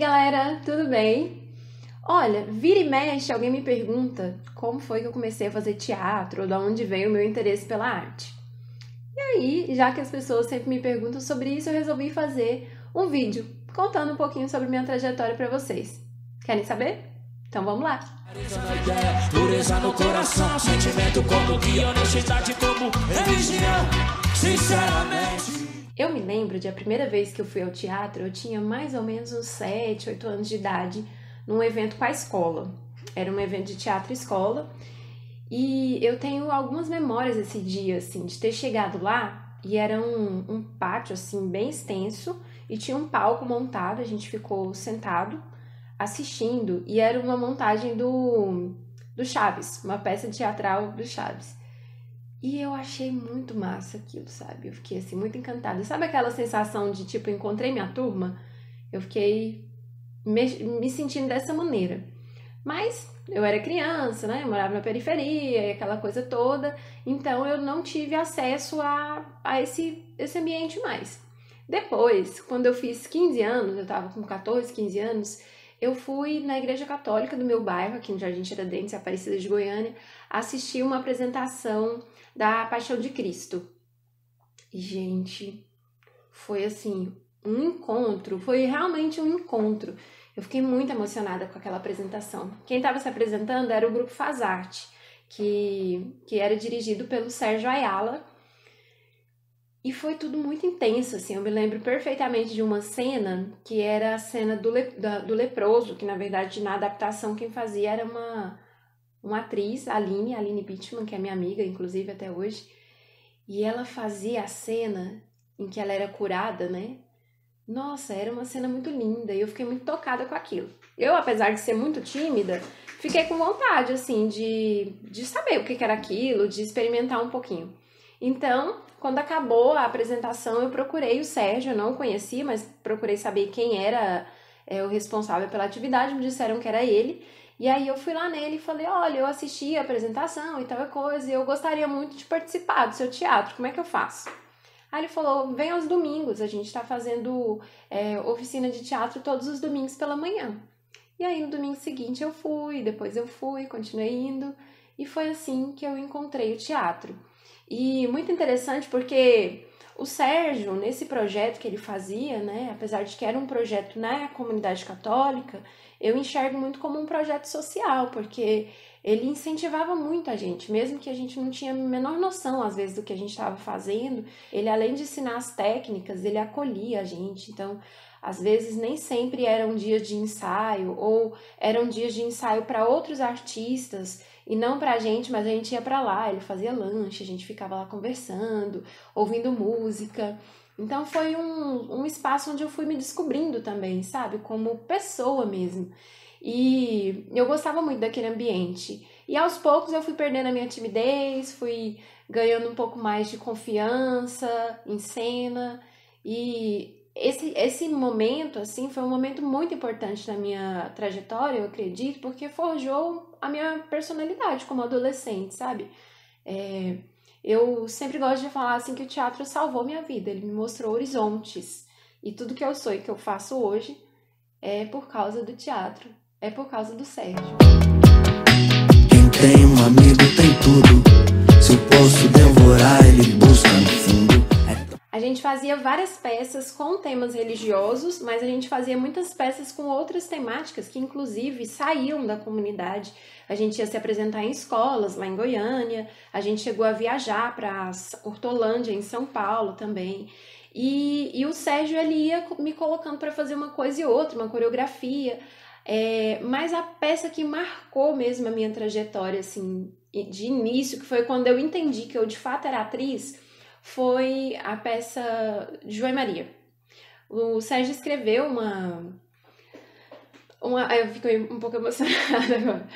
galera, tudo bem? Olha, vira e mexe, alguém me pergunta como foi que eu comecei a fazer teatro, ou de onde veio o meu interesse pela arte. E aí, já que as pessoas sempre me perguntam sobre isso, eu resolvi fazer um vídeo contando um pouquinho sobre minha trajetória pra vocês. Querem saber? Então vamos lá! Dureza no coração, sentimento como guia, honestidade como religião, sinceramente. Eu me lembro de a primeira vez que eu fui ao teatro, eu tinha mais ou menos uns 7, 8 anos de idade, num evento com a escola. Era um evento de teatro escola. E eu tenho algumas memórias desse dia, assim, de ter chegado lá e era um pátio, assim, bem extenso e tinha um palco montado, a gente ficou sentado assistindo e era uma montagem do Chaves, uma peça teatral do Chaves. E eu achei muito massa aquilo, sabe? Eu fiquei, assim, muito encantada. Sabe aquela sensação de, tipo, encontrei minha turma? Eu fiquei me sentindo dessa maneira. Mas eu era criança, né? Eu morava na periferia e aquela coisa toda. Então eu não tive acesso a esse ambiente mais. Depois, quando eu fiz 15 anos, eu tava com 14, 15 anos, eu fui na igreja católica do meu bairro, aqui no Jardim Tiradentes, Aparecida de Goiânia, assistir uma apresentação da Paixão de Cristo. E, gente, foi assim, um encontro, foi realmente um encontro. Eu fiquei muito emocionada com aquela apresentação. Quem estava se apresentando era o grupo Faz Arte, que era dirigido pelo Sérgio Ayala. E foi tudo muito intenso, assim. Eu me lembro perfeitamente de uma cena, que era a cena do leproso, que na verdade na adaptação quem fazia era uma atriz, a Aline Pittman, que é minha amiga, inclusive até hoje. E ela fazia a cena em que ela era curada, né? Nossa, era uma cena muito linda e eu fiquei muito tocada com aquilo. Eu, apesar de ser muito tímida, fiquei com vontade, assim, de saber o que era aquilo, de experimentar um pouquinho. Então, quando acabou a apresentação, eu procurei o Sérgio, eu não o conhecia, mas procurei saber quem era o responsável pela atividade, me disseram que era ele. E aí eu fui lá nele e falei, olha, eu assisti a apresentação e tal coisa, e eu gostaria muito de participar do seu teatro, como é que eu faço? Aí ele falou, vem aos domingos, a gente tá fazendo oficina de teatro todos os domingos pela manhã. E aí no domingo seguinte eu fui, depois eu fui, continuei indo, e foi assim que eu encontrei o teatro. E muito interessante porque o Sérgio, nesse projeto que ele fazia, né, apesar de que era um projeto na comunidade católica, eu enxergo muito como um projeto social, porque ele incentivava muito a gente, mesmo que a gente não tinha a menor noção, às vezes, do que a gente estava fazendo, ele, além de ensinar as técnicas, ele acolhia a gente. Então, às vezes, nem sempre eram dias de ensaio, ou eram dias de ensaio para outros artistas, e não pra gente, mas a gente ia pra lá, ele fazia lanche, a gente ficava lá conversando, ouvindo música. Então foi um espaço onde eu fui me descobrindo também, sabe? Como pessoa mesmo. E eu gostava muito daquele ambiente. E aos poucos eu fui perdendo a minha timidez, fui ganhando um pouco mais de confiança em cena. E esse momento, assim, foi um momento muito importante na minha trajetória, eu acredito, porque forjou a minha personalidade como adolescente, sabe? Eu sempre gosto de falar, assim, que o teatro salvou minha vida, ele me mostrou horizontes. E tudo que eu sou e que eu faço hoje é por causa do teatro, é por causa do Sérgio. Quem tem um amigo tem tudo, se eu posso devorar, ele busca no fundo. A gente fazia várias peças com temas religiosos, mas a gente fazia muitas peças com outras temáticas que, inclusive, saíam da comunidade. A gente ia se apresentar em escolas, lá em Goiânia, a gente chegou a viajar para Hortolândia, em São Paulo também. E o Sérgio, ele ia me colocando para fazer uma coisa e outra, uma coreografia. Mas a peça que marcou mesmo a minha trajetória, assim, de início, que foi quando eu entendi que eu, de fato, era atriz, foi a peça João e Maria. O Sérgio escreveu eu fico um pouco emocionada agora.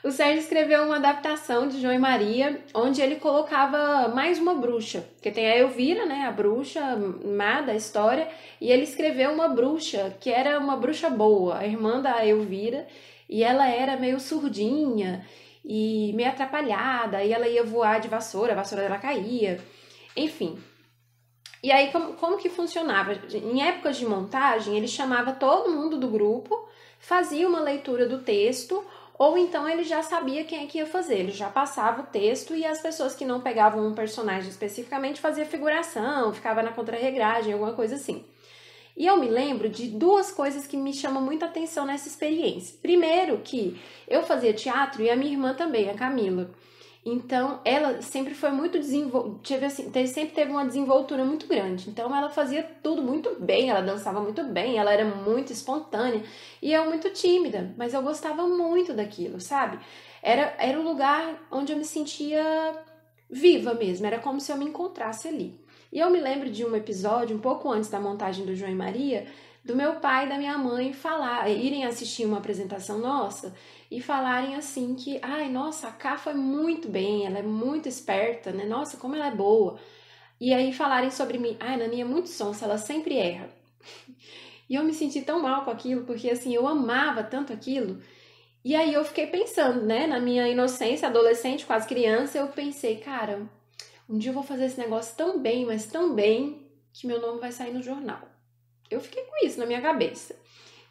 O Sérgio escreveu uma adaptação de João e Maria, onde ele colocava mais uma bruxa, porque tem a Elvira, né, a bruxa má da história, e ele escreveu uma bruxa, que era uma bruxa boa, a irmã da Elvira, e ela era meio surdinha e meio atrapalhada, e ela ia voar de vassoura, a vassoura dela caía, enfim. E aí, como que funcionava? Em épocas de montagem, ele chamava todo mundo do grupo, fazia uma leitura do texto, ou então ele já sabia quem é que ia fazer, ele já passava o texto e as pessoas que não pegavam um personagem especificamente faziam figuração, ficava na contra-regragem, alguma coisa assim. E eu me lembro de 2 coisas que me chamam muita atenção nessa experiência. Primeiro, que eu fazia teatro e a minha irmã também, a Camila. Então, ela sempre foi muito sempre teve uma desenvoltura muito grande. Então, ela fazia tudo muito bem, ela dançava muito bem, ela era muito espontânea e eu muito tímida, mas eu gostava muito daquilo, sabe? Era um lugar onde eu me sentia viva mesmo, era como se eu me encontrasse ali. E eu me lembro de um episódio, um pouco antes da montagem do João e Maria, do meu pai e da minha mãe irem assistir uma apresentação nossa e falarem assim que, ai, nossa, a Ká foi muito bem, ela é muito esperta, né? Nossa, como ela é boa. E aí falarem sobre mim, ai, Nani é muito sonsa, ela sempre erra. E eu me senti tão mal com aquilo, porque assim, eu amava tanto aquilo. E aí eu fiquei pensando, né, na minha inocência, adolescente, quase criança, eu pensei, cara, um dia eu vou fazer esse negócio tão bem, mas tão bem, que meu nome vai sair no jornal. Eu fiquei com isso na minha cabeça.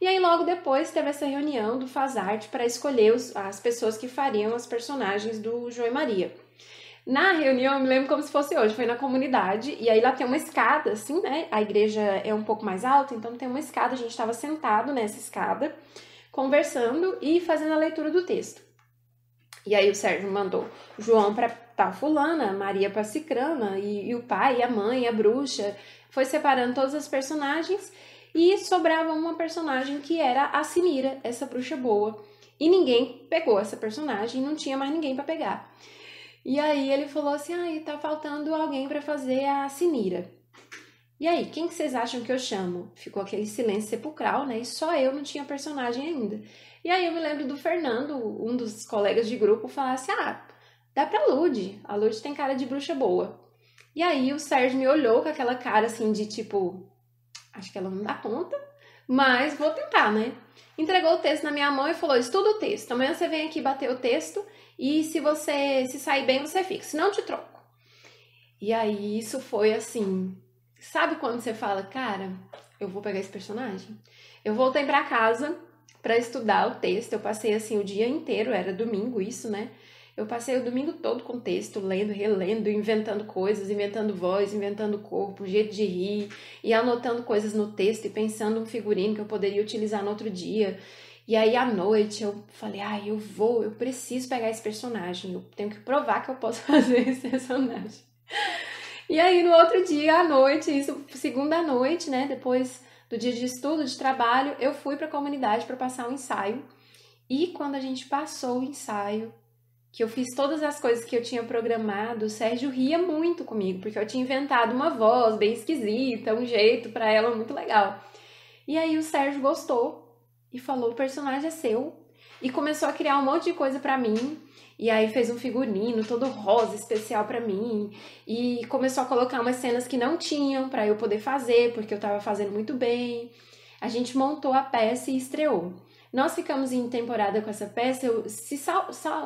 E aí logo depois teve essa reunião do Fazarte para escolher as pessoas que fariam as personagens do João e Maria. Na reunião, eu me lembro como se fosse hoje, foi na comunidade, e aí lá tem uma escada, assim, né? A igreja é um pouco mais alta, então tem uma escada, a gente estava sentado nessa escada, conversando e fazendo a leitura do texto. E aí o Sérgio mandou João para tal fulana, Maria para cicrana, e o pai, a mãe, a bruxa, foi separando todas as personagens, e sobrava uma personagem que era a Sinira, essa bruxa boa. E ninguém pegou essa personagem, não tinha mais ninguém para pegar. E aí ele falou assim, tá faltando alguém para fazer a Sinira. E aí, quem que vocês acham que eu chamo? Ficou aquele silêncio sepulcral, né? E só eu não tinha personagem ainda. E aí eu me lembro do Fernando, um dos colegas de grupo, falar assim, dá pra Lud. A Lud tem cara de bruxa boa. E aí o Sérgio me olhou com aquela cara assim de tipo, acho que ela não dá conta, mas vou tentar, né? Entregou o texto na minha mão e falou, estuda o texto. Amanhã você vem aqui bater o texto e se você se sair bem, você fica. Se não, te troco. E aí isso foi assim... Sabe quando você fala, cara, eu vou pegar esse personagem? Eu voltei pra casa pra estudar o texto. Eu passei assim o dia inteiro, era domingo isso, né? Eu passei o domingo todo com o texto, lendo, relendo, inventando coisas, inventando voz, inventando corpo, jeito de rir, e anotando coisas no texto e pensando um figurino que eu poderia utilizar no outro dia. E aí à noite eu falei, eu preciso pegar esse personagem, eu tenho que provar que eu posso fazer esse personagem. E aí no outro dia à noite, isso segunda noite, né, depois do dia de estudo, de trabalho, eu fui para a comunidade para passar um ensaio. E quando a gente passou o ensaio, que eu fiz todas as coisas que eu tinha programado, o Sérgio ria muito comigo, porque eu tinha inventado uma voz bem esquisita, um jeito para ela muito legal. E aí o Sérgio gostou e falou, o personagem é seu. E começou a criar um monte de coisa para mim. E aí fez um figurino todo rosa, especial pra mim. E começou a colocar umas cenas que não tinham pra eu poder fazer, porque eu tava fazendo muito bem. A gente montou a peça e estreou. Nós ficamos em temporada com essa peça,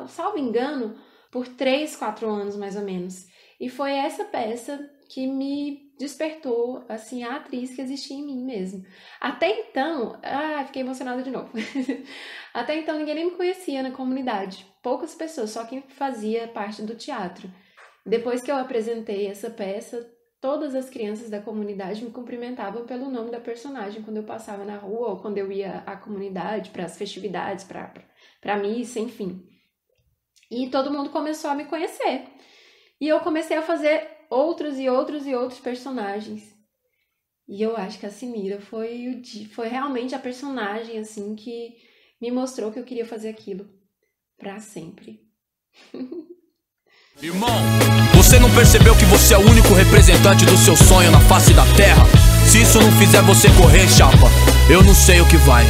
salvo engano, por 3, 4 anos mais ou menos. E foi essa peça que me despertou, assim, a atriz que existia em mim mesmo. Até então, fiquei emocionada de novo. Até então ninguém nem me conhecia na comunidade. Poucas pessoas, só quem fazia parte do teatro. Depois que eu apresentei essa peça, todas as crianças da comunidade me cumprimentavam pelo nome da personagem quando eu passava na rua ou quando eu ia à comunidade, para as festividades, para missa, enfim. E todo mundo começou a me conhecer. E eu comecei a fazer outros e outros e outros personagens. E eu acho que a Sinira foi realmente a personagem assim que me mostrou que eu queria fazer aquilo pra sempre. Irmão, você não percebeu que você é o único representante do seu sonho na face da terra? Se isso não fizer você correr, chapa, eu não sei o que vai.